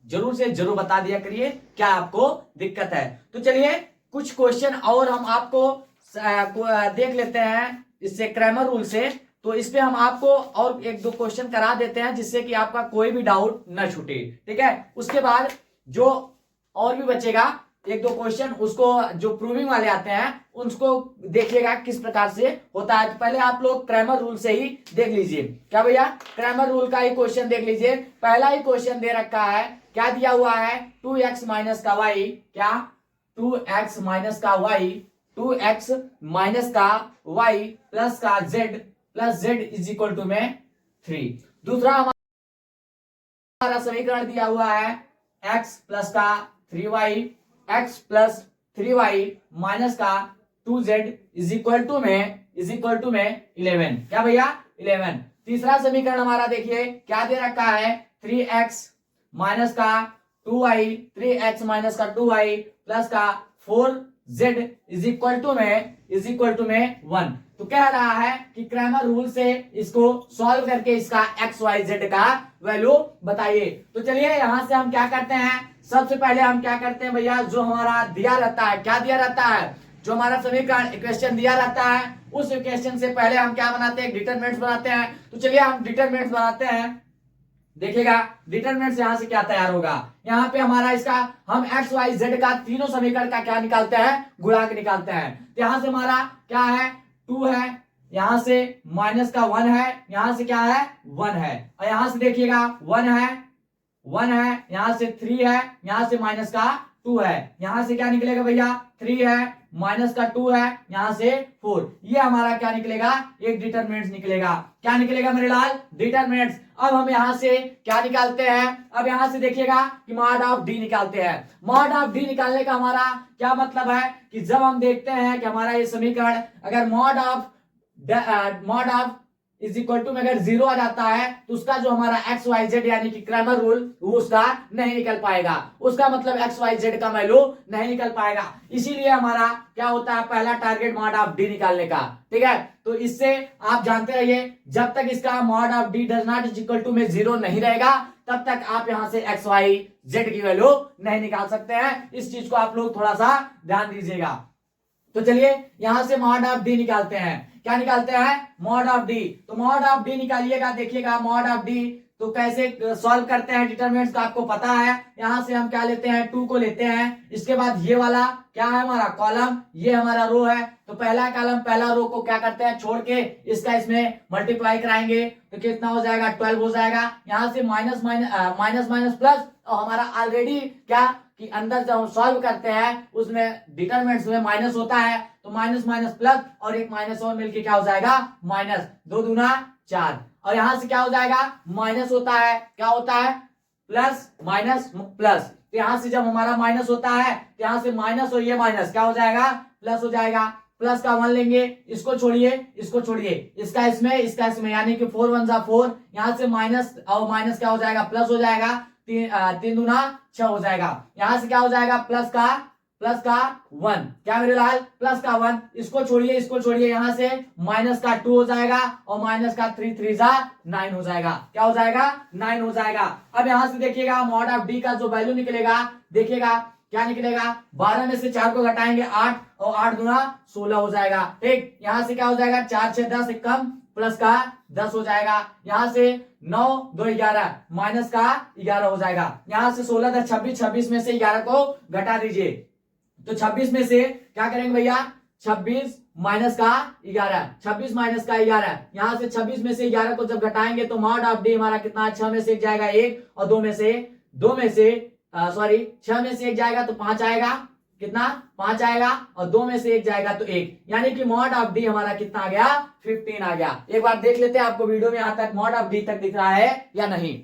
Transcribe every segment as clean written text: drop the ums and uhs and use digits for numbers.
जरूर से जरूर बता दिया करिए क्या आपको दिक्कत है। तो चलिए कुछ क्वेश्चन और हम आपको देख लेते हैं इससे क्रैमर रूल से। तो इस पे हम आपको और एक दो क्वेश्चन करा देते हैं जिससे कि आपका कोई भी डाउट न छूटे। ठीक है, उसके बाद जो और भी बचेगा एक दो क्वेश्चन उसको जो प्रूविंग वाले आते हैं उसको देखिएगा किस प्रकार से होता है। तो पहले आप लोग क्रैमर रूल से ही देख लीजिए। क्या भैया, क्रैमर रूल का ही क्वेश्चन देख लीजिए। पहला ही क्वेश्चन दे रखा है, क्या दिया हुआ है 2x माइनस का y, क्या 2x माइनस का y, 2x माइनस का y प्लस का z plus z is equal to में 3। दूसरा हमारा समीकरण दिया हुआ है x प्लस का 3y, x plus 3y minus का 2z इज इक्वल टू में 11। क्या भैया 11। तीसरा समीकरण हमारा देखिए क्या दे रखा है 3x माइनस का 2y, 3x माइनस का 2y प्लस का 4z इज इक्वल टू में 1। तो कह रहा है कि क्रैमर रूल से इसको सॉल्व करके इसका x y z का वैल्यू बताइए। तो चलिए यहां से हम क्या करते हैं, सबसे पहले हम क्या करते हैं भैया, जो हमारा दिया रहता है, क्या दिया रहता है, जो हमारा समीकरण इक्वेशन दिया रहता है उस इक्वेशन से पहले हम क्या बनाते हैं, डिटरमिनेंट्स बनाते हैं। तो चलिए हम डिटरमिनेंट्स बनाते हैं। देखिएगा डिटरमिनेंट्स यहां से क्या तैयार होगा, यहाँ पे हमारा इसका हम एक्स वाई जेड का तीनों समीकरण का क्या निकालते हैं, गुणांक निकालते हैं। तो यहां से हमारा क्या है 2 है, यहां से माइनस का 1 है, यहां से क्या है 1 है, और यहां से देखिएगा 1 है, यहां से 3 है, यहां से माइनस का 2 है, यहां से क्या निकलेगा भैया 3 है, माइनस का 2 है, यहां से 4। ये हमारा क्या निकलेगा, एक डिटरमिनेंट्स निकलेगा। क्या निकलेगा मेरे लाल, डिटरमिनेंट्स। अब हम यहां से क्या निकालते हैं, अब यहां से देखिएगा कि मॉड ऑफ डी निकालते हैं। मॉड ऑफ डी निकालने का हमारा क्या मतलब है कि जब हम देखते हैं कि हमारा ये समीकरण अगर mod of is equal to में अगर 0 आ जाता है तो उसका जो हमारा एक्स वाई जेड यानी कि क्रैमर रूल वो उसका नहीं निकल पाएगा, उसका मतलब एक्स वाई जेड का वैल्यू नहीं निकल पाएगा। इसीलिए हमारा क्या होता है पहला टारगेट मॉड ऑफ डी निकालने का। ठीक है, तो इससे आप जानते रहिए जब तक इसका mod of D does not is equal to में 0 नहीं रहेगा तब तक आप यहां से एक्स वाई जेड की वैल्यू नहीं निकाल सकते हैं। इस चीज को आप लोग थोड़ा सा ध्यान दीजिएगा। तो चलिए यहां से मॉड ऑफ डी निकालते हैं। क्या निकालते हैं, मॉड ऑफ डी। तो मॉड ऑफ डी निकालिएगा, देखिएगा मॉड ऑफ डी तो कैसे सॉल्व करते हैं डिटरमिनेंट्स का आपको पता है। यहां से हम क्या लेते हैं 2 को लेते हैं, इसके बाद ये वाला क्या है हमारा कॉलम, ये हमारा रो है। तो पहला कॉलम पहला रो को क्या करते हैं छोड़ के इसका इसमें मल्टीप्लाई कराएंगे तो कितना हो जाएगा 12 हो जाएगा। यहां से माइनस माइनस प्लस, और हमारा ऑलरेडी क्या कि अंदर जब हम सॉल्व करते हैं उसमें डिटरमिनेंट्स में माइनस होता है तो माइनस माइनस प्लस और एक माइनस और मिलके क्या हो जाएगा माइनस, 2 दूना 4, और यहां से क्या हो जाएगा माइनस होता है, क्या होता है प्लस माइनस प्लस। तो यहां से जब हमारा माइनस होता है तो यहां से माइनस और ये माइनस क्या हो जाएगा प्लस हो जाएगा। प्लस का 1 लेंगे, इसको छोड़िए इसको छोड़िए, इसका इसमें यानी कि 4 1 जा 4, यहां से माइनस और माइनस क्या हो जाएगा प्लस हो जाएगा, 3 दूना 6 हो जाएगा। यहां से क्या हो जाएगा प्लस का 1, क्या मेरे लाल प्लस का 1, इसको छोड़िए यहां से माइनस का 2 हो जाएगा और माइनस का 3 3 जा 9 हो जाएगा। क्या हो जाएगा 9 हो जाएगा। अब यहां से देखिएगा मॉड ऑफ डी का जो वैल्यू निकलेगा, देखिएगा क्या निकलेगा 12 में से 4 को घटाएंगे 8 और 8 गुना 16 हो जाएगा। ठीक, यहां से क्या हो जाएगा 4 6 10 कम प्लस का 10 हो जाएगा। यहां से 9 2 11 माइनस का 11 हो जाएगा। यहां से 16 10 26, 26 में से 11 को घटा दीजिए। तो 26 में से क्या करेंगे भैया, 26 माइनस का 11, 26 माइनस का 11, यहां से 26 में से 11 को जब घटाएंगे तो मॉड ऑफ डी हमारा कितना, 6 में से 1 जाएगा 1, और 6 में से 1 जाएगा तो 5 आएगा, कितना 5 आएगा, और 2 में से 1 जाएगा तो 1, यानी कि मॉड ऑफ डी हमारा कितना आ गया, 15 आ गया। एक बार देख लेते हैं आपको वीडियो में यहां तक मॉड ऑफ डी तक दिख रहा है या नहीं।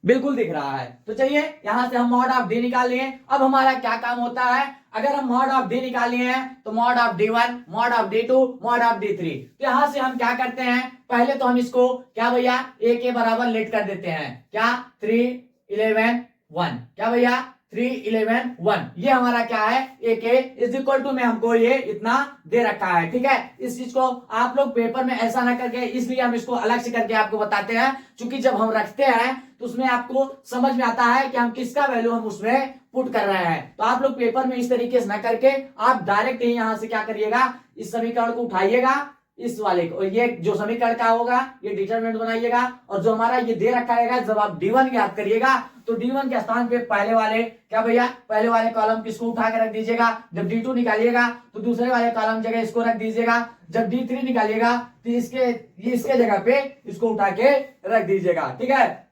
बिल्कुल दिख रहा है। तो चलिए यहां से हम मॉड ऑफ डी निकाल लिए। अब हमारा क्या काम होता है, अगर हम मॉड ऑफ डी निकाल लिए हैं तो mod of D1, mod of D2, mod of D3। तो यहां से हम क्या करते हैं, पहले तो हम इसको क्या भैया a के बराबर लेट कर देते हैं, क्या 3 11 1, क्या भैया 3 11 1, ये हमारा क्या है a के इज इक्वल टू में हमको ये इतना दे रखा है। ठीक है, इस चीज को आप लोग पेपर में ऐसा ना करके, इसलिए हम इसको अलग से करके आपको बताते हैं, क्योंकि जब हम रखते हैं तो उसमें आपको समझ में आता है कि हम किसका वैल्यू हम उसमें पुट कर रहे हैं। तो आप लोग पेपर में इस तरीके से ना करके आप डायरेक्ट ही यहां से क्या करिएगा, इस समीकरण को उठाइएगा, इस वाले को, ये जो समीकरण का होगा ये डिटरमिनेंट बनाइएगा, और जो हमारा ये दे रखा है जब आप D1 याद करिएगा तो D1 के स्थान पे पहले वाले क्या भैया, पहले वाले कॉलम किसको उठा के रख दीजिएगा। जब D2 निकालिएगा तो दूसरे वाले कॉलम जगह इसको रख दीजिएगा। जब D3 निकालिएगा तो इसके जगह पे इसको उठा के रख दीजिएगा। ठीक है,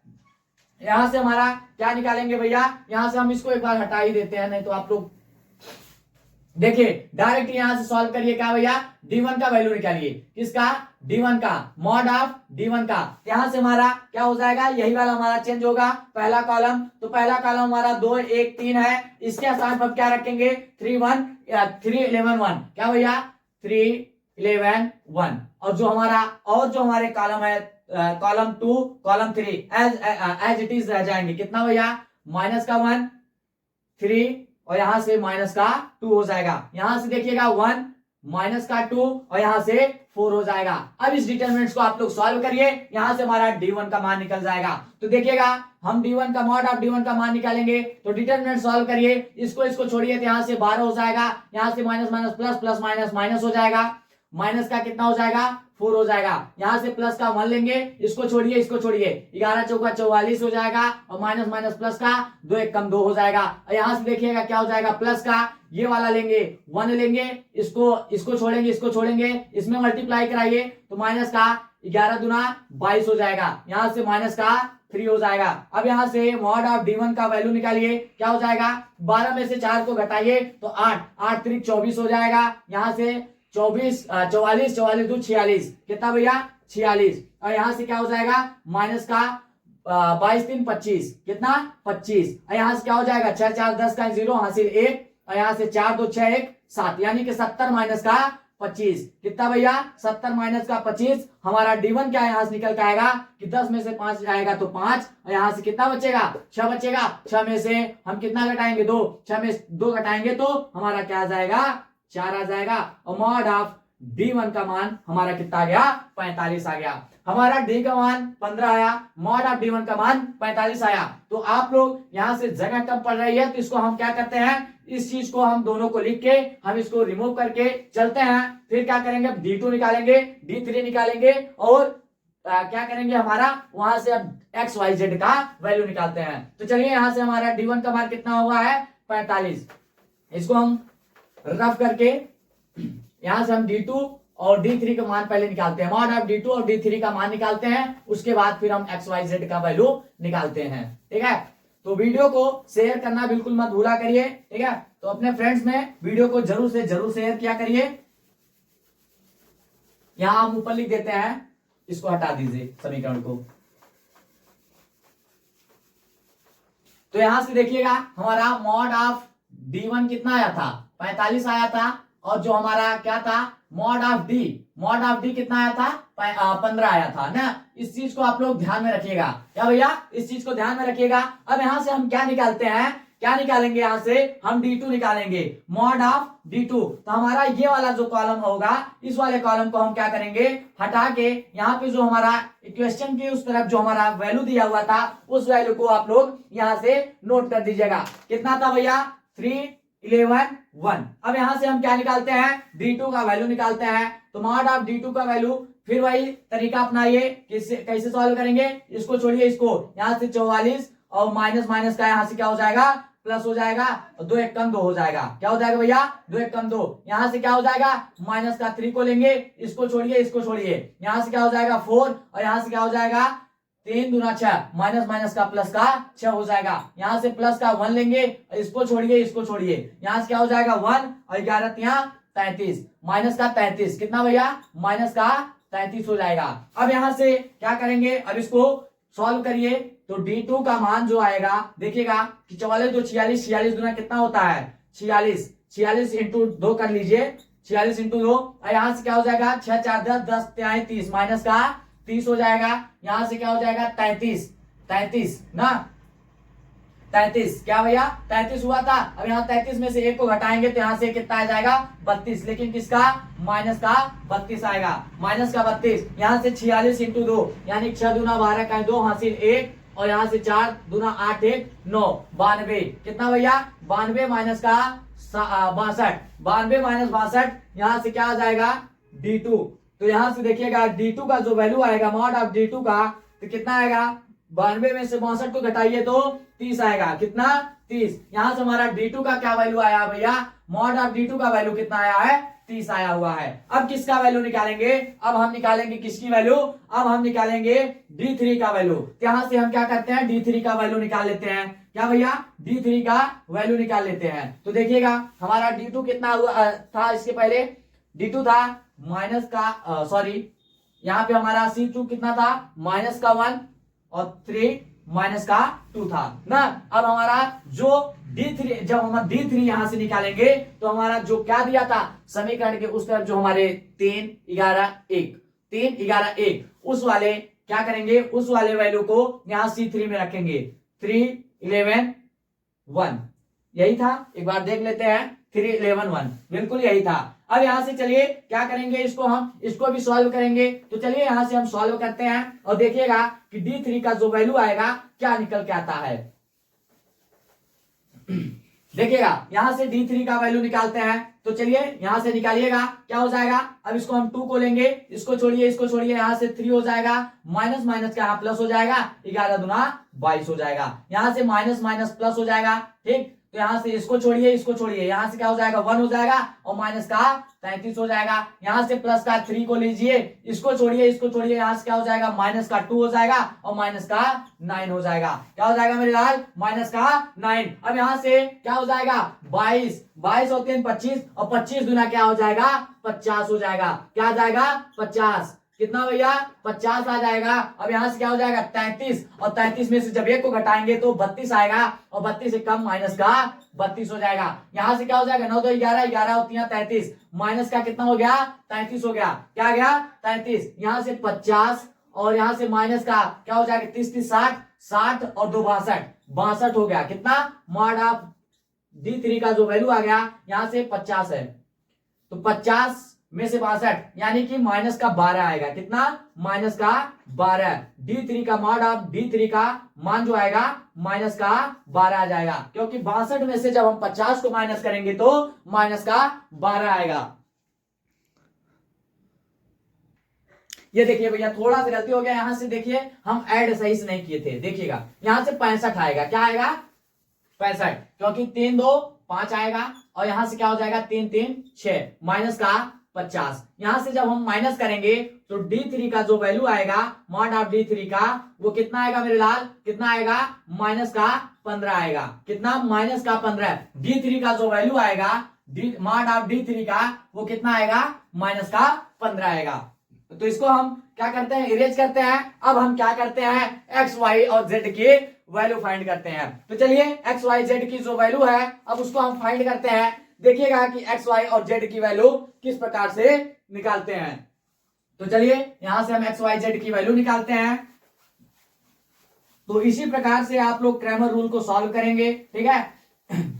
यहां से हमारा क्या निकालेंगे भैया, यहां से हम इसको एक बार हटा ही देते हैं, नहीं तो आप लोग देखिए डायरेक्ट यहां से सॉल्व करिए। क्या भैया, D1 का वैल्यू निकालिए, किसका, D1 का, मॉड ऑफ D1 का। यहां से हमारा क्या हो जाएगा, यही वाला हमारा चेंज होगा, पहला कॉलम, तो पहला कॉलम हमारा 2 1 3 है, इसके स्थान पर क्या रखेंगे 3 11 1, क्या भैया 3 11 1, और जो हमारे कॉलम है column 2 column 3 as it is रह जाएंगे, कितना भैया माइनस का 1 3, और यहां से माइनस का 2 हो जाएगा। यहां से देखिएगा 1 माइनस का 2, और यहां से 4 हो जाएगा। अब इस डिटरमिनेंट्स को आप लोग सॉल्व करिए, यहां से हमारा D1 का मान निकल जाएगा। तो देखिएगा हम D1 का मॉड ऑफ D1 का मान निकालेंगे, तो डिटरमिनेंट सॉल्व करिए, इसको छोड़िए तो यहां से 12 हो जाएगा, यहां से minus minus plus, plus minus minus हो जाएगा, माइनस का कितना हो जाएगा 4 हो जाएगा। यहां से प्लस का 1 लेंगे, इसको छोड़िए 11 चौका 44 हो जाएगा, और माइनस माइनस प्लस का 2 1 कम 2 हो जाएगा। और यहां से देखिएगा क्या हो जाएगा, प्लस का ये वाला लेंगे 1 लेंगे, इसको छोड़ेंगे, इसमें मल्टीप्लाई कराइए तो माइनस का 11 दूना 22 हो जाएगा, यहां से माइनस का 3 हो जाएगा। अब यहां से मॉड ऑफ D1 का वैल्यू निकालिए, क्या हो जाएगा 12 में से 4 को घटाइए तो 8 3 24 हो जाएगा, यहां से 44 2 46, कितना भैया 46, और यहां से क्या हो जाएगा माइनस का 22 3 25, कितना 25, और यहां से क्या हो जाएगा 6 4 10 का 0 हासिल 1, और यहां से 4 2 6 1 7, यानी कि 70 माइनस का 25, कितना भैया 70 माइनस का 25। हमारा D1 क्या यहां से निकल के आएगा कि 10 में से 5 जाएगा तो 5, और यहां से कितना बचेगा 6 बचेगा, 6 में से हम कितना घटाएंगे 2, 6 में 2 घटाएंगे तो हमारा क्या आ जाएगा 4 आ जाएगा, और मॉड ऑफ D1 का मान हमारा कितना आ गया 45 आ गया। हमारा D का मान 15 आया, मॉड ऑफ D1 का मान 45 आया। तो आप लोग यहां से जगह कम पड़ रही है तो इसको हम क्या करते हैं, इस चीज को हम दोनों को लिख के हम इसको रिमूव करके चलते हैं। फिर क्या करेंगे D2 निकालेंगे, D3 निकालेंगे, और क्या करेंगे हमारा वहां से अब XYZ का वैल्यू निकालते हैं। तो चलिए यहां से हमारा D1 का मान कितना हुआ है 45, इसको हम रफ करके यहां से हम D2 और D3 का मान पहले निकालते हैं, मॉड ऑफ D2 और D3 का मान निकालते हैं, उसके बाद फिर हम XYZ का वैल्यू निकालते हैं। ठीक है, तो वीडियो को शेयर करना बिल्कुल मत भूला करिए। ठीक है, तो अपने फ्रेंड्स में वीडियो को जरूर से जरूर शेयर किया करिए। यहां हम ऊपर लिख देते हैं, इसको हटा दीजिए समीकरण को। तो यहां से देखिएगा हमारा मॉड ऑफ D1 कितना आया था 45 आया था, और जो हमारा क्या था मॉड ऑफ D कितना आया था 15 आया था ना। इस चीज को आप लोग ध्यान में रखिएगा, क्या भैया इस चीज को ध्यान में रखिएगा। अब यहां से हम क्या निकालते हैं क्या निकालेंगे यहां से हम D2 निकालेंगे, मॉड ऑफ D2। तो हमारा ये वाला जो कॉलम होगा, इस वाले कॉलम को हम क्या करेंगे, हटा के यहाँ पे जो हमारा इक्वेशन की उस तरफ जो हमारा वैल्यू दिया हुआ था, उस वैल्यू को आप लोग यहां से नोट कर दीजिएगा। कितना था भैया, 3 11 1। अब यहां से हम क्या निकालते हैं, D2 का वैल्यू निकालते हैं। तो मॉड ऑफ D2 का वैल्यू, फिर वही तरीका अपनाइए, कैसे सॉल्व करेंगे, इसको छोड़िए, इसको यहां से 44 और माइनस माइनस का यहां से क्या हो जाएगा, प्लस हो जाएगा, और 2 1 कम 2 हो जाएगा। क्या हो जाएगा भैया, 2 1 कम 2। यहां से क्या हो जाएगा, माइनस का 3 को लेंगे, इसको छोड़िए, इसको छोड़िए, यहां से क्या हो जाएगा 4, और यहां से क्या हो जाएगा 3 दूना 6, माइनस माइनस का प्लस का 6 हो जाएगा। यहां से प्लस का 1 लेंगे, इसको छोड़िए, इसको छोड़िए, यहां से क्या हो जाएगा 1 और 11 यहाँ 33, माइनस का 33, कितना भैया, माइनस का 33 हो जाएगा। अब यहां से क्या करेंगे, अब इसको सॉल्व करिए। तो D2 का मान जो आएगा, देखिएगा कि 44 2 46, 46 दूना कितना होता है 46, 46 इंटू 2 कर लीजिए, 46 इंटू 2, और यहां से क्या हो जाएगा 6 4 10 10 33, माइनस का 30 हो जाएगा। यहां से क्या हो जाएगा 33, 33 ना, 33 क्या भैया 33 हुआ था। अब यहाँ 33 में से 1 को घटाएंगे तो यहाँ से कितना आ जाएगा 32, लेकिन किसका, माइनस का 32 आएगा, माइनस का 32। यहाँ से 46 इंटू 2 यानी 6 दूना 12 का 2 हासिल 1, और यहाँ से 4 दूना 8 1 9, 92, कितना भैया 92 माइनस का 62, 92 माइनस 62, यहाँ से क्या आ जाएगा D2। तो यहाँ से देखिएगा D2 का जो वैल्यू आएगा, मॉड ऑफ D2 का, तो कितना आएगा, 92 में से 62 को घटाइए तो 30 आएगा, कितना 30। यहां से हमारा D2 का क्या वैल्यू आया भैया, मॉड ऑफ D2 का वैल्यू कितना आया है, 30 आया हुआ है। अब किसका वैल्यू निकालेंगे, अब हम निकालेंगे किसकी वैल्यू, अब हम निकालेंगे D3 का वैल्यू। यहां से हम क्या करते हैं, D3 का वैल्यू निकाल लेते हैं। क्या भैया, D3 का वैल्यू निकाल लेते हैं। तो देखिएगा हमारा D2 कितना हुआ था, इसके पहले D2 था माइनस का सॉरी, यहाँ पे हमारा C2 कितना था, माइनस का 1 और 3 माइनस का 2 था ना। अब हमारा जो D3, जब हम D3 यहां से निकालेंगे तो हमारा जो क्या दिया था समीकरण के उस तरफ, जो हमारे 3 11 1, 3 11 1, उस वाले क्या करेंगे, उस वाले वैल्यू को यहां C3 में रखेंगे, 3 11 1, यही था, एक बार देख लेते हैं, 3 11 1, बिल्कुल यही था। अब यहां से चलिए क्या करेंगे, इसको हम इसको भी सॉल्व करेंगे। तो चलिए यहां से हम सॉल्व करते हैं और देखिएगा कि D3 का जो वैल्यू आएगा क्या निकल के आता है। देखिएगा यहां से D3 का वैल्यू निकालते हैं। तो चलिए यहां से निकालिएगा, क्या हो जाएगा, अब इसको हम 2 को लेंगे, इसको छोड़िए, इसको छोड़िए, यहां से 3 हो जाएगा, माइनस माइनस का प्लस हो जाएगा, 11 दूना 22 हो जाएगा, यहां से माइनस माइनस प्लस हो जाएगा, ठीक। तो यहां से इसको छोड़िए, इसको छोड़िए, यहां से क्या हो जाएगा 1 हो जाएगा, और माइनस का 33 हो जाएगा, यहां से प्लस का 3 को लीजिए, इसको छोड़िए, इसको छोड़िए, यहां से क्या हो जाएगा माइनस का 2 हो जाएगा, और माइनस का 9 हो जाएगा। क्या हो जाएगा मेरे लाल, माइनस का 9। अब यहां से क्या हो जाएगा 22, 22 और 3 25, और 25 दूना क्या हो जाएगा 50 हो जाएगा। क्या आ जाएगा 50, कितना भैया 50 आ जाएगा। अब यहां से क्या हो जाएगा 33, और 33 में से जब 1 को घटाएंगे तो 32 आएगा, और 32 से कम माइनस का 32 हो जाएगा। यहां से क्या हो जाएगा 9 2 11, 11 और 3 33, माइनस का कितना हो गया 33 हो गया। क्या आ गया 33, यहां से 50, और यहां से माइनस का क्या हो जाएगा 30 30 60, 60 और 2 62, 62 हो गया। कितना, मॉड ऑफ D3 का जो वैल्यू आ गया यहां से 50 है, तो 50 में से 62 यानी कि माइनस का 12 आएगा। कितना, माइनस का 12। D3 का मॉड ऑफ D3 का मान जो आएगा माइनस का 12 आ जाएगा, क्योंकि 62 में से जब हम 50 को माइनस करेंगे तो माइनस का 12 आएगा। ये देखिए भैया थोड़ा सा गलती हो गया, यहां से देखिए हम ऐड सही से नहीं किए थे। देखिएगा यहां से 65 आएगा, क्या आएगा 65, क्योंकि 3 2 5 आएगा, और यहां से क्या हो जाएगा 3 3 6, माइनस का 50। यहां से जब हम माइनस करेंगे तो D3 का जो वैल्यू आएगा मॉड ऑफ D3 का, वो कितना आएगा मेरे लाल, कितना आएगा माइनस का 15 आएगा। कितना, माइनस का 15। D3 का जो वैल्यू आएगा मॉड ऑफ D3 का, वो कितना आएगा माइनस का 15 आएगा। तो इसको हम क्या करते हैं, इरेज करते हैं। अब हम क्या करते हैं, एक्स वाई और जेड की वैल्यू फाइंड करते हैं। तो चलिए एक्स वाई जेड की जो वैल्यू है अब उसको हम फाइंड करते हैं। देखिएगा कि एक्स वाई और जेड की वैल्यू किस प्रकार से निकालते हैं। तो चलिए यहां से हम एक्स वाई जेड की वैल्यू निकालते हैं। तो इसी प्रकार से आप लोग क्रैमर रूल को सॉल्व करेंगे, ठीक है।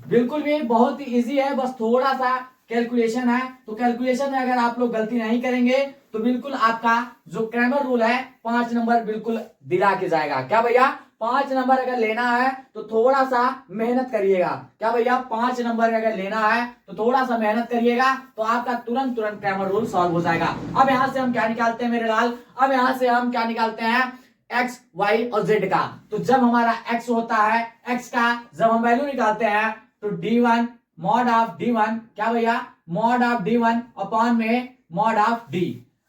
बिल्कुल भी बहुत ही इजी है, बस थोड़ा सा कैलकुलेशन है। तो कैलकुलेशन में अगर आप लोग गलती नहीं करेंगे तो बिल्कुल आपका जो क्रैमर रूल है 5 नंबर बिल्कुल दिला के जाएगा। क्या भैया, 5 नंबर अगर लेना है तो थोड़ा सा मेहनत करिएगा। क्या भैया, 5 नंबर अगर लेना है तो थोड़ा सा मेहनत करिएगा तो आपका तुरंत तुरंत क्रैमर रूल सॉल्व हो जाएगा। अब यहां से हम क्या निकालते हैं मेरे लाल, अब यहां से हम क्या निकालते हैं, एक्स वाई और जेड का। तो जब हमारा एक्स होता है, एक्स का जब हम वैल्यू निकालते हैं तो d1 मॉड ऑफ d1, क्या भैया, मॉड ऑफ d1 अपॉन में mod of d,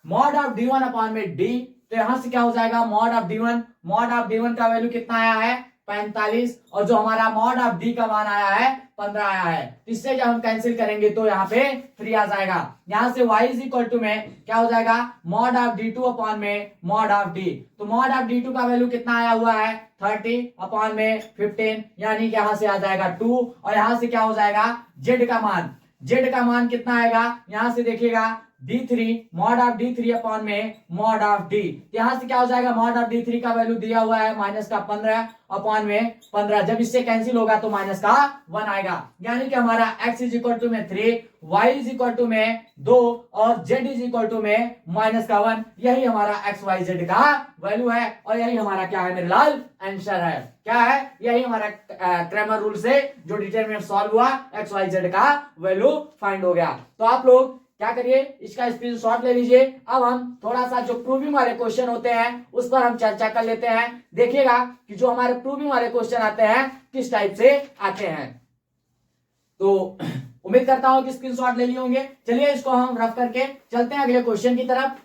mod of d1 upon में d। तो यहां से क्या हो जाएगा, mod of d1, mod of d1 का वैल्यू कितना आया है 45, और जो हमारा मॉड ऑफ d का मान आया है 15 आया है। इससे जब हम कैंसिल करेंगे तो यहाँ पे 3 आ जाएगा। यहां से y इज इक्वल टू में क्या हो जाएगा, मॉड ऑफ d2 अपॉन में मॉड ऑफ d। तो मॉड ऑफ d2 का वैल्यू कितना आया हुआ है 30 अपॉन में 15, यानी कि यहां से आ जाएगा 2, और यहां से क्या हो जाएगा z का मान, z का मान कितना आएगा, यहां से देखिएगा d3 mod of d3 upon में मॉड ऑफ d। यहां से क्या हो जाएगा, मॉड ऑफ d3 का वैल्यू दिया हुआ है माइनस का 15 अपॉन में 15, जब इससे कैंसिल होगा तो माइनस का 1 आएगा। यानी कि हमारा x इज इक्वल टू में 3, y इज इक्वल टू में 2 और z इज इक्वल टू में माइनस का 1। यही हमारा x y z का वैल्यू है और यही हमारा क्या है मेरे लाल, आंसर है। क्या है, यही हमारा क्रैमर रूल से जो डिटरमिनेंट सॉल्व हुआ x y z का वैल्यू फाइंड हो गया। तो आप लोग क्या करिए, इसका स्क्रीनशॉट ले लीजिए। अब हम थोड़ा सा जो प्रूविंग वाले क्वेश्चन होते हैं उस पर हम चर्चा कर लेते हैं। देखिएगा कि जो हमारे प्रूविंग वाले क्वेश्चन आते हैं किस टाइप से आते हैं। तो उम्मीद करता हूं कि स्क्रीनशॉट ले लिए होंगे। चलिए इसको हम रफ करके चलते हैं अगले क्वेश्चन की तरफ।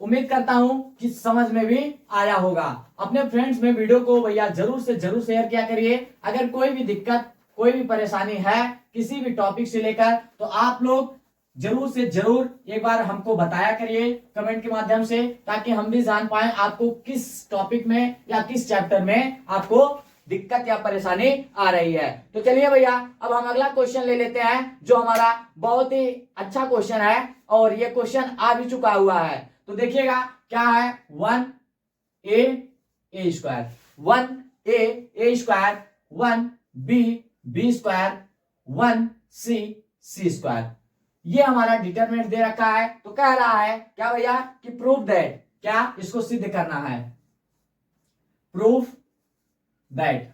उम्मीद करता हूं कि समझ में भी आया होगा। अपने फ्रेंड्स में वीडियो को भैया जरूर से जरूर शेयर किया करिए। अगर कोई भी दिक्कत, कोई भी परेशानी है किसी भी टॉपिक से लेकर, तो आप लोग जरूर से जरूर एक बार हमको बताया करिए कमेंट के माध्यम से, ताकि हम भी जान पाए आपको किस टॉपिक में या किस चैप्टर में आपको दिक्कत या परेशानी आ रही है। तो चलिए भैया अब हम अगला क्वेश्चन ले लेते हैं जो हमारा बहुत ही अच्छा क्वेश्चन है और ये क्वेश्चन आ भी चुका हुआ है। तो देखिएगा क्या है, 1a square, 1a square, 1b square, 1c square, ये हमारा डिटरमिनेंट दे रखा है। तो कह रहा है क्या भैया कि प्रूफ दैट, क्या इसको सिद्ध करना है, प्रूफ दैट।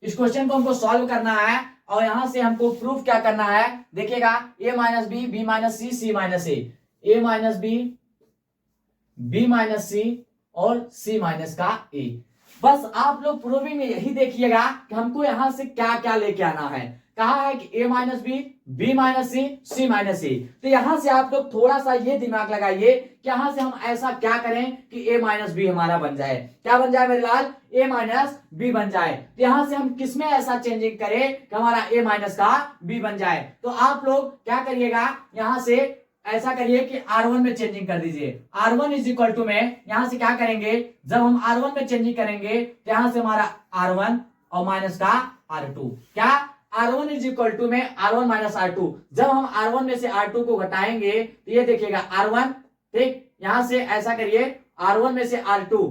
इस क्वेश्चन को हमको सॉल्व करना है और यहां से हमको प्रूफ क्या करना है, देखिएगा a minus B, B minus C, C minus A minus B minus C और सी माइनस का ए। बस आप लोग प्रूविंग में यही देखिएगा कि हमको यहां से क्या क्या लेके आना है। कहा है कि a minus B minus C minus A. तो यहां से आप लोग थोड़ा सा ये दिमाग लगाइए कि यहां से हम ऐसा क्या करें कि a माइनस बी हमारा बन जाए। क्या बन जाए मेरे लाल, a माइनस बी बन जाए। तो यहां से हम किसमें ऐसा चेंजिंग करें कि हमारा a माइनस का b बन जाए। तो आप लोग क्या करिएगा, यहां से ऐसा करिए कि R1 में चेंजिंग कर दीजिए। R1 इज इक्वल टू में यहां से क्या करेंगे, जब हम R1 में चेंजिंग करेंगे तो यहां से हमारा R1 और माइनस का R2, क्या R1 इज इक्वल टू में R1 माइनस R2। जब हम R1 में से R2 को घटाएंगे तो ये देखिएगा R1, ठीक, यहां से ऐसा करिए R1 में से R2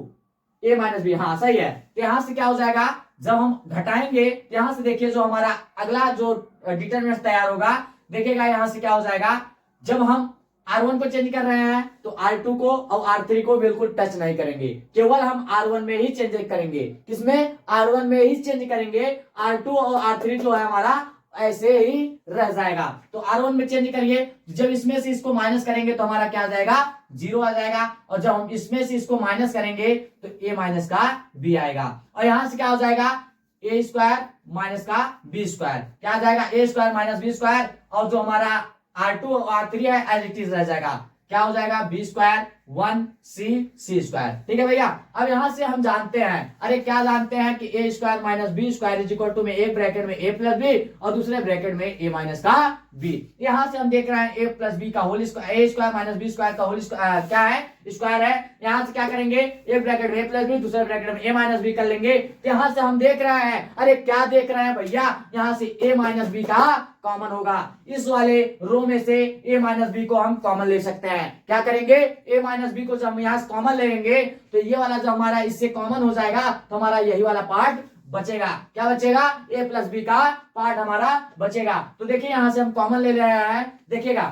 a माइनस बी, हाँ सही है। तो यहां से क्या हो जाएगा, जब हम घटाएंगे तो यहां से देखिए जो हमारा अगला जो डिटरमिनेंट तैयार होगा, देखिएगा यहां से क्या हो जाएगा, जब हम R1 को चेंज कर रहे हैं तो R2 को और R3 को बिल्कुल टच नहीं करेंगे, केवल हम R1 में ही चेंज करेंगे। किसमें, R1 में ही चेंज करेंगे। R2 और R3 जो है हमारा ऐसे ही रह जाएगा। तो R1 में चेंज करिए, जब इसमें से इसको माइनस करेंगे तो हमारा क्या आ जाएगा, 0 आ जाएगा। और जब हम इसमें से इसको माइनस करेंगे तो a माइनस का b आएगा। और यहां से क्या हो जाएगा, a स्क्वायर माइनस का b स्क्वायर, क्या आ जाएगा, a square minus b square. और जो हमारा R2 और R3 है एज इट इज रह जाएगा, क्या हो जाएगा, b स्क्वायर 1c स्क्वायर। ठीक है भैया। अब यहां से हम जानते हैं, अरे क्या जानते हैं कि a square minus b square is equal to में एक ब्रैकेट में a प्लस b और दूसरे ब्रैकेट में a माइनस का b। यहां से हम देख रहे हैं a प्लस b का whole square, a square minus b square का होल क्या है, स्क्वायर है। यहां से क्या करेंगे, एक ब्रैकेट में a प्लस b, दूसरे ब्रैकेट में a माइनस b कर लेंगे। यहां से हम देख रहे हैं, अरे क्या देख रहे हैं भैया, यहां से a माइनस b का कॉमन होगा। इस वाले रो में से a माइनस बी को हम कॉमन ले सकते हैं। क्या करेंगे, a माइनस बी को जब हम यहाँ से कॉमन लेंगे तो ये वाला जो हमारा इससे कॉमन हो जाएगा तो हमारा यही वाला पार्ट बचेगा। क्या बचेगा? a प्लस बी का पार्ट हमारा बचेगा। तो देखिए यहां से हम कॉमन ले रहे हैं, देखिएगा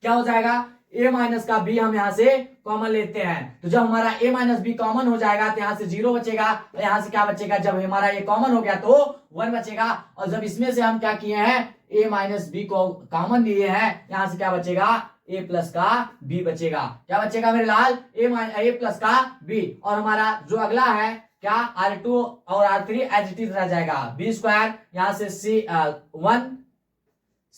क्या हो जाएगा, a माइनस का b हम यहां से कॉमन लेते हैं। तो जब हमारा a माइनस बी कॉमन हो जाएगा तो यहां से 0 बचेगा, और यहां से क्या बचेगा, जब हमारा ये कॉमन हो गया तो 1 बचेगा। और जब इसमें से हम क्या किए हैं, a माइनस बी को कॉमन लिए हैं, यहां से क्या बचेगा, a प्लस का b बचेगा। क्या बचेगा मेरे लाल, a प्लस का b। और हमारा जो अगला है क्या, R2 और R3 एज इट इज रह जाएगा, बी स्क्वायर, यहां से C1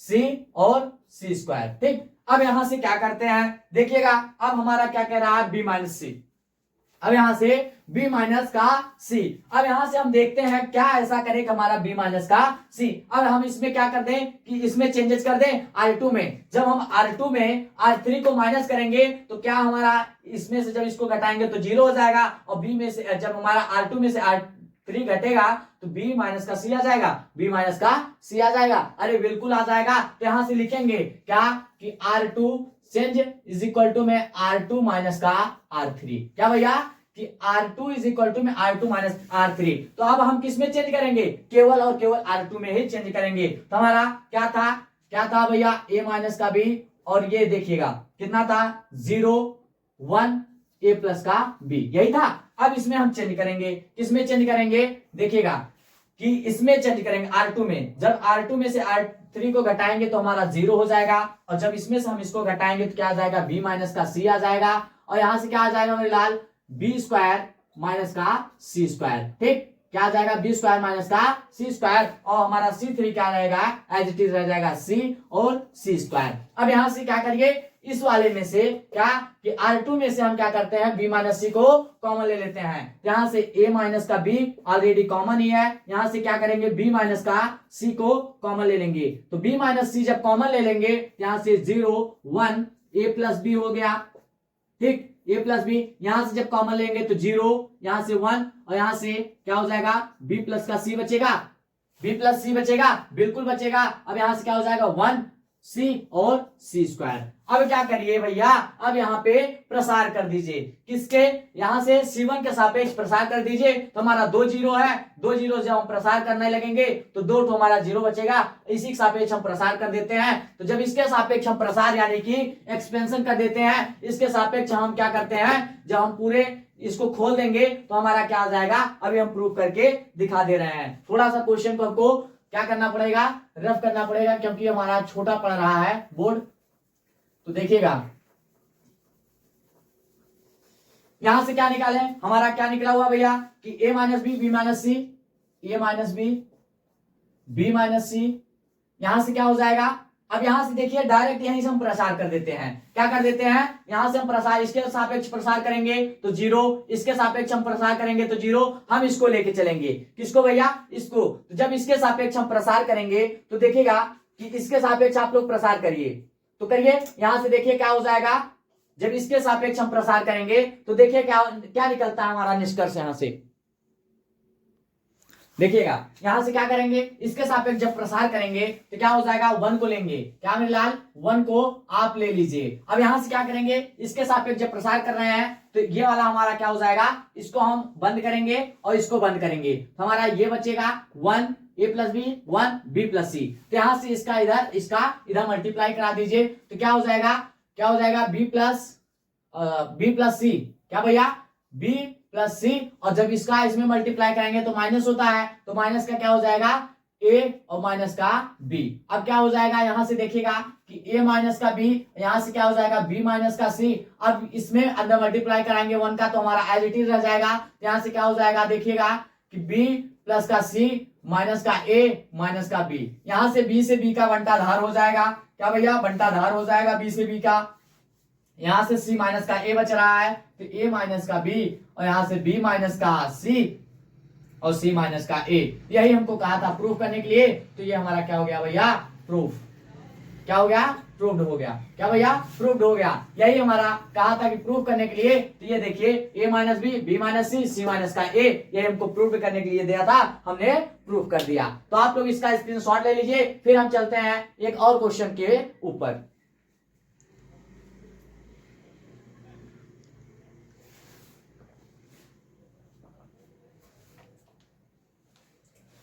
C और C स्क्वायर। ठीक, अब यहां से क्या करते हैं, देखिएगा अब हमारा क्या कह रहा है, b माइनस सी। अब यहां से b माइनस का c, अब यहां से हम देखते हैं क्या ऐसा करे कि हमारा b माइनस का c। अब हम इसमें क्या कर दें कि इसमें चेंजेस कर दें R2 में। जब हम R2 में R3 को माइनस करेंगे तो क्या हमारा इसमें से जब इसको घटाएंगे तो 0 हो जाएगा, और b में से जब हमारा R2 में से R3 घटेगा तो b माइनस का c आ जाएगा, b माइनस का c आ जाएगा। अरे बिल्कुल आ जाएगा। तो यहां से लिखेंगे क्या कि R2 change is equal to में R2 माइनस का R3। क्या भैया कि R2 इज इक्वल टू में R2 माइनस R3। तो अब हम किस में चेंज करेंगे, केवल और केवल R2 में ही चेंज करेंगे। तो हमारा क्या था भैया, a माइनस का b, और ये देखिएगा कितना था, 0 1 a प्लस का b, यही था। अब इसमें हम चेंज करेंगे, किसमें चेंज करेंगे, देखिएगा कि इसमें चेंज करेंगे R2 में। जब R2 में से R3 को घटाएंगे तो हमारा 0 हो जाएगा, और जब इसमें से हम इसको घटाएंगे तो क्या आ जाएगा, b माइनस का c आ जाएगा। और यहां से क्या आ जाएगा मेरे लाल, बी स्क्वायर माइनस का सी स्क्वायर। ठीक, क्या आ जाएगा, बी स्क्वायर माइनस का सी स्क्वायर, और हमारा C3 क्या रहेगा, एज इट इज रह जाएगा c और c स्क्वायर। अब यहां से क्या करिए, इस वाले में से क्या कि R2 में से हम क्या करते हैं, b माइनस सी को कॉमन ले लेते हैं। यहां से a माइनस का b ऑलरेडी कॉमन ही है, यहां से क्या करेंगे, b माइनस का c को कॉमन ले लेंगे। तो b माइनस सी जब कॉमन ले लेंगे, यहां से 0 1 a प्लस b हो गया। ठीक, a प्लस बी, यहां से जब कॉमन लेंगे तो 0, यहां से 1, और यहां से क्या हो जाएगा, b प्लस का c बचेगा, b प्लस सी बचेगा, बिल्कुल बचेगा। अब यहां से क्या हो जाएगा, 1 c और c स्क्वायर। अब क्या करिए भैया, अब यहाँ पे प्रसार कर दीजिए, किसके, यहां से C1 के सापेक्ष प्रसार कर दीजिए। तो हमारा 2 जीरो है, 2 जीरो से हम प्रसार करने लगेंगे तो 2 तो हमारा 0 बचेगा, इसी के सापेक्ष हम प्रसार कर देते हैं। तो जब इसके सापेक्ष हम प्रसार यानी कि एक्सपेंशन कर देते हैं, इसके सापेक्ष हम क्या करते हैं, जब हम पूरे इसको खोल देंगे तो हमारा क्या आ जाएगा, अभी हम प्रूव करके दिखा दे रहे हैं। थोड़ा सा क्वेश्चन को हमको क्या करना पड़ेगा, रफ करना पड़ेगा, क्योंकि हमारा छोटा पड़ रहा है बोर्ड। तो देखिएगा यहां से क्या निकाले, हमारा क्या निकला हुआ भैया कि a minus B, B minus C, A minus B, B minus C, यहां से क्या हो जाएगा। अब यहां से देखिए डायरेक्ट यहीं से हम प्रसार कर देते हैं, क्या कर देते हैं, यहां से हम प्रसार, इसके सापेक्ष प्रसार करेंगे तो 0, इसके सापेक्ष हम प्रसार करेंगे तो 0, हम इसको लेके चलेंगे, किसको भैया, इसको। तो जब इसके सापेक्ष हम प्रसार करेंगे तो देखिएगा कि इसके सापेक्ष आप लोग प्रसार करिए, तो करिए, यहां से देखिए क्या हो जाएगा, जब इसके सापेक्ष हम प्रसार करेंगे तो देखिए क्या क्या निकलता है हमारा निष्कर्ष। यहां से देखिएगा, यहां से क्या करेंगे, इसके सापेक्ष जब प्रसार करेंगे तो क्या हो जाएगा, 1 को लेंगे, क्या मेरे लाल, 1 को आप ले लीजिए। अब यहां से क्या करेंगे, इसके सापेक्ष जब प्रसार कर रहे हैं तो ये वाला हमारा क्या हो जाएगा, इसको हम बंद करेंगे और इसको बंद करेंगे, तो हमारा ये बचेगा 1 a plus B 1 b plus C. तो यहां से इसका इधर मल्टीप्लाई करा दीजिए, तो क्या हो जाएगा, बी प्लस सी, क्या भैया, बी प्लस सी, और जब इसका इसमें मल्टीप्लाई करेंगे तो माइनस होता है, तो माइनस का क्या हो जाएगा, a और माइनस का b। अब क्या हो जाएगा, यहां से देखिएगा कि a माइनस का b, यहां से क्या हो जाएगा, b माइनस का c। अब इसमें अंदर मल्टीप्लाई कराएंगे 1 का, तो हमारा एज इट इज रह जाएगा। यहां से क्या हो जाएगा, देखिएगा कि b प्लस का c माइनस का a माइनस का b, यहां से b से b का बंटाधार हो जाएगा, क्या भैया, बंटाधार हो जाएगा b से b का। यहां से c माइनस का a बच रहा है, तो a माइनस का b, और यहां से b माइनस का c और c माइनस का a। यही हमको कहा था प्रूफ करने के लिए, तो ये हमारा क्या हो गया भैया, प्रूफ। क्या हो गया, प्रूव्ड हो गया। क्या भैया, प्रूव्ड हो गया। यही हमारा कहा था कि प्रूव करने के लिए, तो ये देखिए a minus B, B minus C, C minus का a, ये हमको प्रूव करने के लिए दिया था, हमने प्रूफ कर दिया। तो आप लोग इसका स्क्रीनशॉट ले लीजिए, फिर हम चलते हैं एक और क्वेश्चन के ऊपर।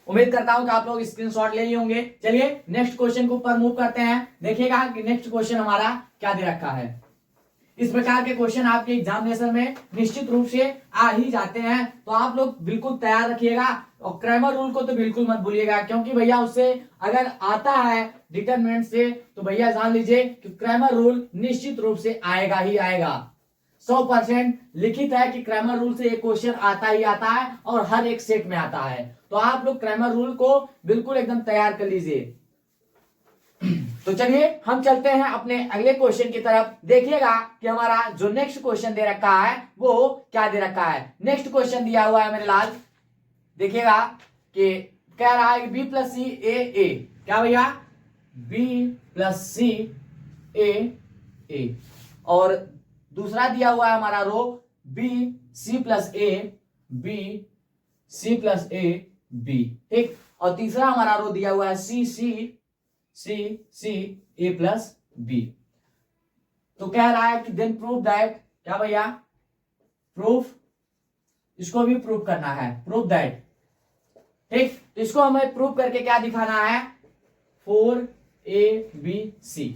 उम्मीद करता हूं कि आप लोग स्क्रीनशॉट ले लिए होंगे। चलिए नेक्स्ट क्वेश्चन के ऊपर मूव करते हैं। देखिएगा कि नेक्स्ट क्वेश्चन हमारा क्या दे रखा है। इस प्रकार के क्वेश्चन आपके एग्जामिनेशन में निश्चित रूप से आ ही जाते हैं, तो आप लोग बिल्कुल तैयार रखिएगा। और क्रैमर रूल को तो बिल्कुल मत भूलिएगा, क्योंकि भैया उससे अगर आता है डिटरमिनेंट से तो भैया जान लीजिए कि क्रैमर रूल निश्चित रूप से आएगा ही आएगा। 100% लिखित है कि क्रैमर रूल से एक क्वेश्चन आता ही आता है और हर एक सेट में आता है। तो आप लोग क्रैमर रूल को बिल्कुल एकदम तैयार कर लीजिए। तो चलिए हम चलते हैं अपने अगले क्वेश्चन की तरफ। देखिएगा कि हमारा जो नेक्स्ट क्वेश्चन दे रखा है वो क्या दे रखा है। नेक्स्ट क्वेश्चन दिया हुआ है मेरे लाल, देखिएगा कि कह रहा है बी प्लस सी ए, क्या भैया, बी प्लस सी ए, और दूसरा दिया हुआ है हमारा row B C plus A, B C plus A B, ठीक। और तीसरा हमारा रो दिया हुआ है सी ए प्लस बी। तो कह रहा है कि देन प्रूव दैट, क्या भैया, प्रूफ, इसको भी प्रूव करना है, प्रूव दैट, ठीक। तो इसको हमें प्रूव करके क्या दिखाना है, 4ABC।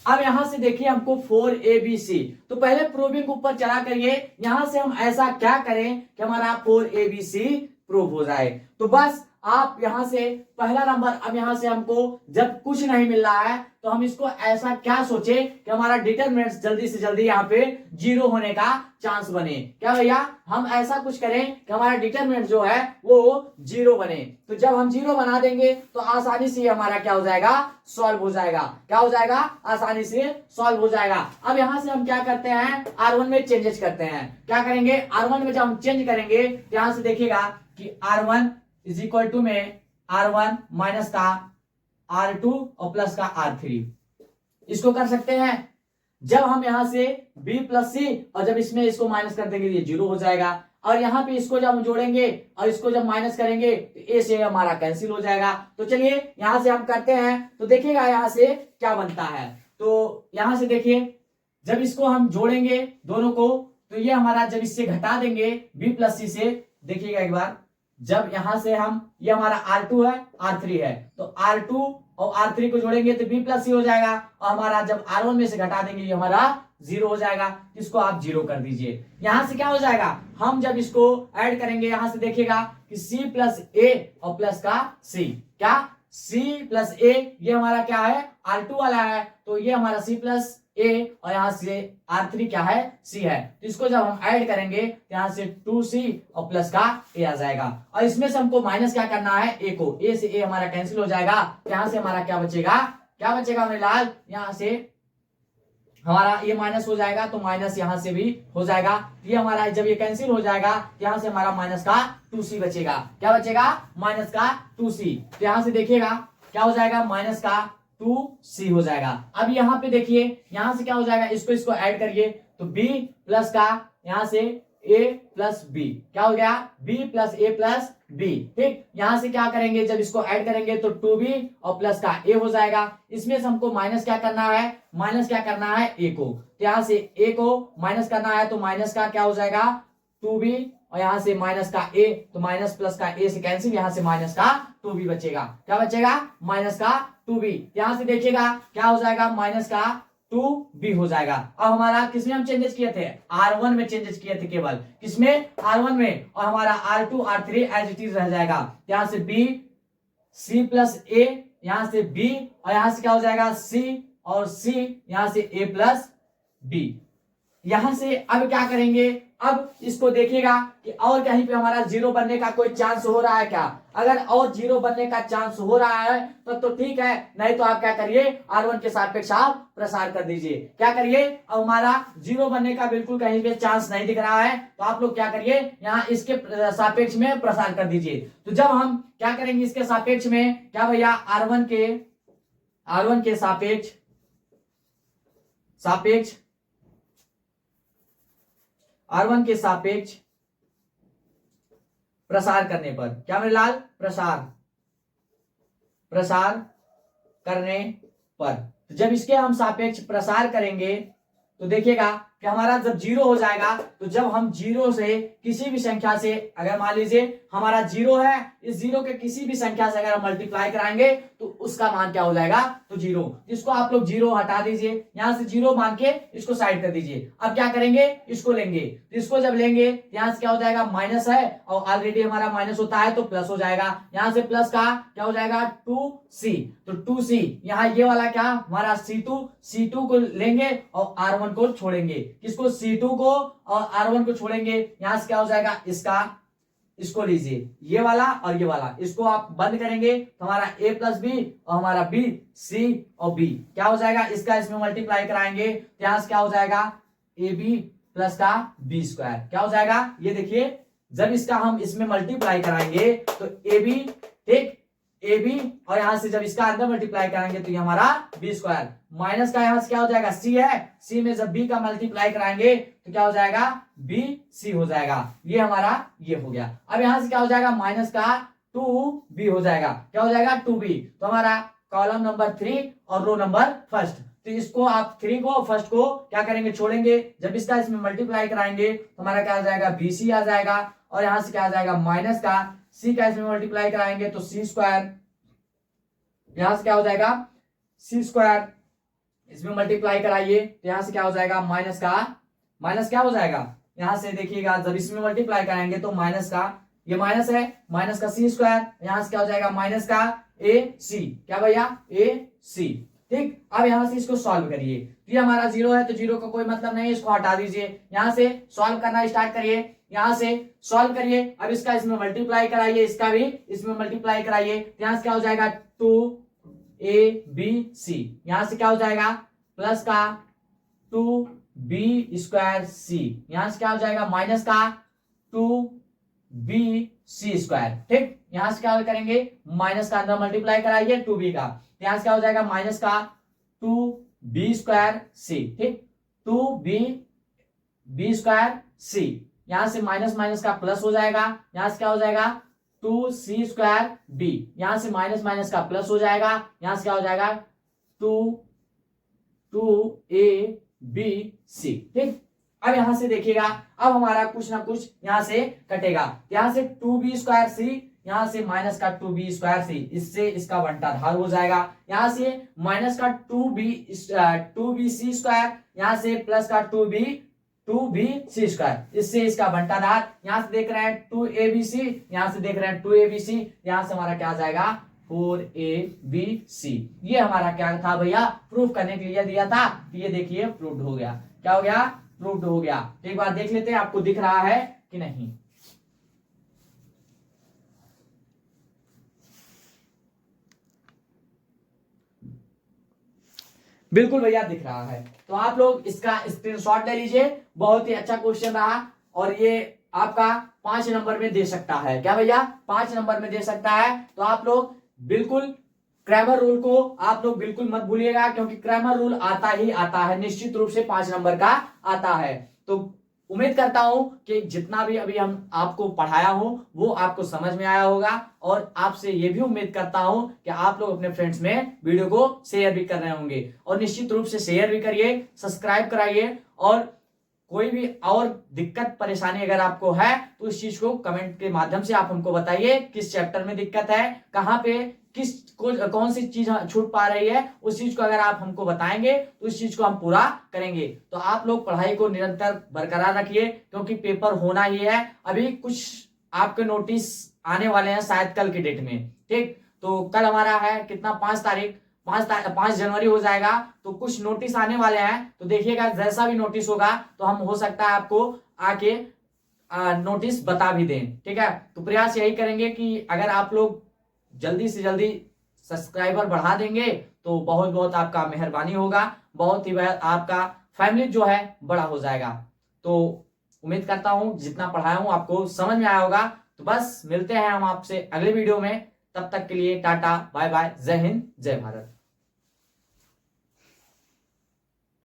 अब यहां से देखिए हमको 4ABC, तो पहले प्रूविंग ऊपर चला करिए। यहां से हम ऐसा क्या करें कि हमारा 4ABC प्रूव हो जाए। तो बस आप यहां से पहला नंबर, अब यहां से हमको जब कुछ नहीं मिल रहा है तो हम इसको ऐसा क्या सोचे कि हमारा डिटरमिनेंट जल्दी से जल्दी यहाँ पे 0 होने का चांस बने। क्या भैया, हम ऐसा कुछ करें कि हमारा डिटरमिनेंट जो है वो 0 बने। तो जब हम 0 बना देंगे तो आसानी से हमारा क्या हो जाएगा, सॉल्व हो जाएगा। क्या हो जाएगा, आसानी से सॉल्व हो जाएगा। अब यहां से हम क्या करते हैं, R1 में चेंजेस करते हैं। क्या करेंगे, R1 में जब हम चेंज करेंगे तो यहां से देखिएगा कि R1 इज इक्वल टू में R1 माइनस का R2 और प्लस का R3, इसको कर सकते हैं। जब हम यहां से B प्लस सी और जब इसमें इसको माइनस कर देंगे ये 0 हो जाएगा। और यहाँ पे इसको जब हम जोड़ेंगे और इसको जब माइनस करेंगे तो ए से हमारा कैंसिल हो जाएगा। तो चलिए यहां से हम करते हैं, तो देखिएगा यहां से क्या बनता है। तो यहां से देखिए जब इसको हम जोड़ेंगे दोनों को तो ये हमारा, जब इससे घटा देंगे B प्लस सी से, देखिएगा एक बार, जब यहां से हम, ये हमारा R2 है R3 है, तो R2 और R3 को जोड़ेंगे तो B प्लस सी हो जाएगा। और हमारा जब R1 में से घटा देंगे ये हमारा 0 हो जाएगा। इसको आप 0 कर दीजिए। यहां से क्या हो जाएगा, हम जब इसको ऐड करेंगे यहां से देखिएगा कि C प्लस ए और प्लस का C, क्या C प्लस ए, ये हमारा क्या है, R2 वाला है, तो ये हमारा C प्लस ए और यहां से R3 क्या है, C है। तो इसको जब हम ऐड करेंगे तो यहां से 2C और प्लस का A आ जाएगा। और इसमें से हमको माइनस क्या करना है, A को, A से A हमारा कैंसिल हो जाएगा। तो यहां से हमारा क्या बचेगा, क्या बचेगा मेरे लाल, यहां से हमारा ये माइनस हो जाएगा तो माइनस यहां से भी हो जाएगा। ये हमारा जब ये कैंसिल हो जाएगा यहां से हमारा माइनस का 2C बचेगा। क्या बचेगा, माइनस का 2C। तो यहां से देखिएगा क्या हो जाएगा, माइनस का 2C हो जाएगा। अब यहाँ पे देखिए यहां से क्या हो जाएगा, इसको ऐड करिए तो B प्लस का यहां से A प्लस B, क्या हो गया, B plus A plus B, ठीक। यहां से क्या करेंगे, जब इसको ऐड करेंगे तो 2B और प्लस का A हो जाएगा। इसमें से हमको माइनस क्या करना है, माइनस क्या करना है, A को, तो यहां से A को माइनस करना है तो माइनस का क्या हो जाएगा 2B और यहां से माइनस का A, तो माइनस प्लस का A से कैंसिल, यहां से माइनस का 2B बचेगा। क्या बचेगा, माइनस का 2B। यहां से देखिएगा क्या हो जाएगा, माइनस का 2B हो जाएगा। अब हमारा किसमें हम चेंजेस किए थे, R1 में चेंजेस किए थे, केवल किसमें, R1 में। और हमारा R2 R3 as it is रह जाएगा। यहां से B C प्लस A, यहां से B और यहां से क्या हो जाएगा C और C, यहां से A प्लस B। यहां से अब क्या करेंगे, अब इसको देखिएगा कि और कहीं पे हमारा 0 बनने का कोई चांस हो रहा है क्या। अगर और 0 बनने का चांस हो रहा है तो ठीक है, नहीं तो आप क्या करिए, R1 के सापेक्ष आप प्रसार कर दीजिए। क्या करिए, अब हमारा 0 बनने का बिल्कुल कहीं पे चांस नहीं दिख रहा है तो आप लोग क्या करिए, यहाँ इसके सापेक्ष में प्रसार कर दीजिए। तो जब हम क्या करेंगे इसके सापेक्ष में, क्या भैया, R1 के सापेक्ष R1 के सापेक्ष प्रसार करने पर, क्या मेरे लाल, प्रसार करने पर, तो जब इसके हम सापेक्ष प्रसार करेंगे तो देखिएगा कि हमारा जब 0 हो जाएगा तो जब हम 0 से किसी भी संख्या से, अगर मान लीजिए हमारा 0 है, इस 0 के किसी भी संख्या से अगर हम मल्टीप्लाई कराएंगे तो उसका मान क्या हो जाएगा, तो 0। इसको आप लोग 0 हटा दीजिए, यहां से 0 मान के इसको साइड कर दीजिए। अब क्या करेंगे, इसको लेंगे, तो इसको जब लेंगे यहां से क्या हो जाएगा, माइनस है और ऑलरेडी हमारा माइनस होता है तो प्लस हो जाएगा। यहां से प्लस का क्या हो जाएगा, 2c, तो 2c, यहाँ ये वाला क्या हमारा c2 को लेंगे और r1 को छोड़ेंगे। किसको, c2 को और r1 को छोड़ेंगे। यहां से क्या हो जाएगा, इसको लीजिए, ये वाला और ये वाला, इसको आप बंद करेंगे तो हमारा a प्लस बी और हमारा b, c और b क्या हो जाएगा, इसका इसमें मल्टीप्लाई कराएंगे तो यहां से क्या हो जाएगा, ab प्लस का b स्क्वायर क्या हो जाएगा। ये देखिए जब इसका हम इसमें मल्टीप्लाई कराएंगे तो ab, ठीक, ab और यहां से जब इसका अंदर मल्टीप्लाई कराएंगे तो ये हमारा b स्क्वायर, माइनस का यहां से क्या हो जाएगा, c है, c में जब b का मल्टीप्लाई कराएंगे तो क्या हो जाएगा, b c हो जाएगा। ये हमारा ये हो गया। अब यहां से क्या हो जाएगा, माइनस का 2b हो जाएगा, क्या हो जाएगा, 2b, तो हमारा कॉलम नंबर 3 और रो नंबर फर्स्ट, तो इसको आप 3 को फर्स्ट को क्या करेंगे, छोड़ेंगे, जब इसका इसमें मल्टीप्लाई कराएंगे तो हमारा क्या आ जाएगा, bc आ जाएगा, और यहां से क्या आ जाएगा, माइनस का c का इसमें मल्टीप्लाई कराएंगे तो c स्क्वायर, यहां से क्या हो जाएगा, c स्क्वायर, इसमें मल्टीप्लाई कराइए तो यहां से क्या हो जाएगा, माइनस क्या हो जाएगा, यहां से देखिएगा जब इसमें मल्टीप्लाई कराएंगे तो माइनस का, ये माइनस है, माइनस का c स्क्वायर, यहां से क्या हो जाएगा, माइनस का ac, क्या भैया, ac, ठीक। अब यहां से इसको सॉल्व करिए, तो ये हमारा 0 है तो 0 का कोई मतलब नहीं, इसको हटा दीजिए, यहां से सॉल्व करना स्टार्ट करिए, यहां से सॉल्व करिए। अब इसका इसमें मल्टीप्लाई कराइए, इसका भी इसमें मल्टीप्लाई कराइए, तो यहां से क्या हो जाएगा, 2abc, यहां से क्या हो जाएगा, प्लस का 2b स्क्वायर c, यहां से क्या हो जाएगा, माइनस का 2bc स्क्वायर, ठीक। यहां से क्या करेंगे, माइनस का अंदर मल्टीप्लाई कराइए 2b का, यहां से क्या हो जाएगा, माइनस का 2b स्क्वायर c, ठीक, 2b स्क्वायर c, यहां से माइनस माइनस का प्लस हो जाएगा, यहां से क्या हो जाएगा, 2c स्क्वायर b, यहां से माइनस माइनस का प्लस हो जाएगा, यहां से क्या हो जाएगा, 2abc, ठीक। अब यहां से देखिएगा, अब हमारा कुछ ना कुछ यहां से कटेगा, यहां से 2b स्क्वायर c, यहां से माइनस का 2b स्क्वायर c, इससे इसका बंटाधार हो जाएगा, यहां से माइनस का 2bc स्क्वायर, यहां से प्लस का 2bc स्क्वायर, इससे इसका बंटाधार, यहां से देख रहे हैं 2abc, यहां से देख रहे हैं 2abc, यहां से हमारा क्या आ जाएगा, 4abc। ये हमारा क्या था भैया, प्रूफ करने के लिए दिया था, तो ये देखिए प्रूव्ड हो गया, क्या हो गया, प्रूव्ड हो गया। तो एक बार देख लेते हैं आपको दिख रहा है कि नहीं। बिल्कुल भैया दिख रहा है, तो आप लोग इसका स्क्रीनशॉट ले लीजिए, बहुत ही अच्छा क्वेश्चन रहा, और ये आपका 5 नंबर में दे सकता है, क्या भैया, 5 नंबर में दे सकता है। तो आप लोग बिल्कुल क्रैमर रूल को आप लोग बिल्कुल मत भूलिएगा, क्योंकि क्रैमर रूल आता ही आता है, निश्चित रूप से 5 नंबर का आता है। तो उम्मीद करता हूं कि जितना भी अभी हम आपको पढ़ाया हूं वो आपको समझ में आया होगा, और आपसे ये भी उम्मीद करता हूं कि आप लोग अपने फ्रेंड्स में वीडियो को शेयर भी कर रहे होंगे, और निश्चित रूप से शेयर भी करिए, सब्सक्राइब कराइए, और कोई भी और दिक्कत परेशानी अगर आपको है तो इस चीज को कमेंट के माध्यम से आप हमको बताइए, किस चैप्टर में दिक्कत है, कहाँ पे किस कौन सी चीज छूट पा रही है, उस चीज को अगर आप हमको बताएंगे तो उस चीज को हम पूरा करेंगे। तो आप लोग पढ़ाई को निरंतर बरकरार रखिए, क्योंकि पेपर होना ही है, अभी कुछ आपके नोटिस आने वाले हैं शायद कल की डेट में, ठीक। तो कल हमारा है कितना, 5 तारीख, 5 जनवरी हो जाएगा, तो कुछ नोटिस आने वाले हैं, तो देखिएगा जैसा भी नोटिस होगा तो हम हो सकता है आपको आके नोटिस बता भी दें, ठीक है। तो प्रयास यही करेंगे कि अगर आप लोग जल्दी से जल्दी सब्सक्राइबर बढ़ा देंगे तो बहुत बहुत आपका मेहरबानी होगा, बहुत ही आपका फैमिली जो है बड़ा हो जाएगा। तो उम्मीद करता हूं जितना पढ़ाया हूं आपको समझ में आया होगा। तो बस मिलते हैं हम आपसे अगले वीडियो में, तब तक के लिए टाटा बाय बाय, जय हिंद जय भारत।